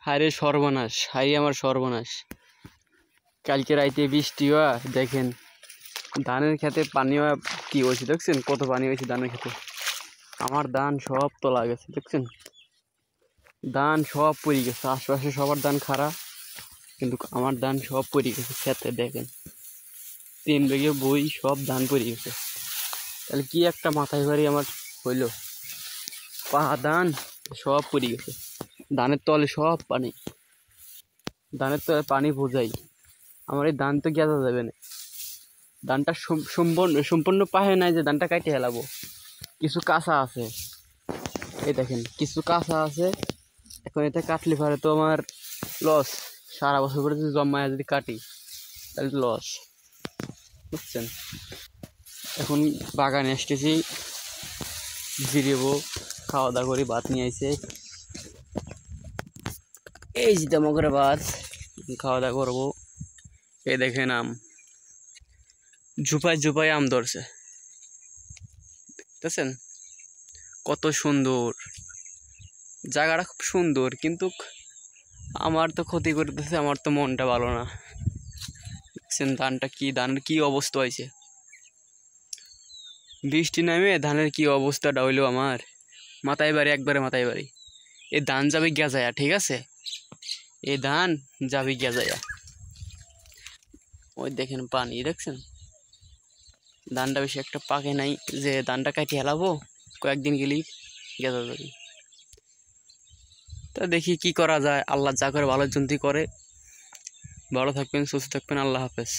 হায়রে সর্বনাশ, হাই আমার সর্বনাশ। কালকে রাইতে বৃষ্টি হওয়া দেখেন ধানের খেতে পানি হওয়া কি হয়েছে দেখছেন, কত পানি হয়েছে ধানের খেতে। আমার ধান সব তোলা গেছে দেখছেন, ধান সব পড়ে গেছে। আশপাশে সবার ধান খারাপ, কিন্তু আমার ধান সব পড়ে গেছে খেতে। দেখেন 3 বিঘে বই সব ধান পড়ে গেছে। তাহলে কি একটা মাথায় বাড়ি আমার হইল, ধান সব পড়ে গেছে। ধানের তলে সব পানি, ধানের তলে পানি বোঝাই। আমার এই ধান তো গেঁথা যাবে না, ধানটা সম্পূর্ণ পাহে নাই যে ধানটা কাটে হেলাবো। কিছু কাঁচা আছে, এই দেখেন কিছু কাঁচা আছে। এখন এটা কাটলে পারে তো আমার লস। সারা বছর করে যদি জমায় যদি কাটি তাহলে লস, বুঝছেন। এখন বাগানে আসতেছি, জিরেবো, খাওয়া দাওয়া করি। ভাত নিয়ে আইছে, এই যে তেমন করে ভাত, খাওয়া দাওয়া করবো। এই দেখেন আম, ঝুপায় ঝুপায় আম ধরছে, দেখতেছেন কত সুন্দর। জায়গাটা খুব সুন্দর, কিন্তু আমার তো ক্ষতি করতেছে, আমার তো মনটা ভালো না। দেখছেন ধানের কি অবস্থা হয়েছে। বৃষ্টি নামে ধানের কি অবস্থাটা হইলো আমার, মাথায় বাড়ি, একবারে মাথায় বাড়ি। এই ধান যাবে গেজায়া, ঠিক আছে, এই ধান যাবে গেজায়া। ওই দেখেন পানি, দেখছেন ধানটা বেশি একটা পাকে নাই যে ধানটা কাটিয়ে হেলাবো, কয়েকদিন গেলেই গেজা যাবে। তা দেখি কি করা যায়, আল্লাহ যা করে ভালোর জন্যই করে। ভালো থাকবেন, সুস্থ থাকবেন, আল্লাহ হাফেজ।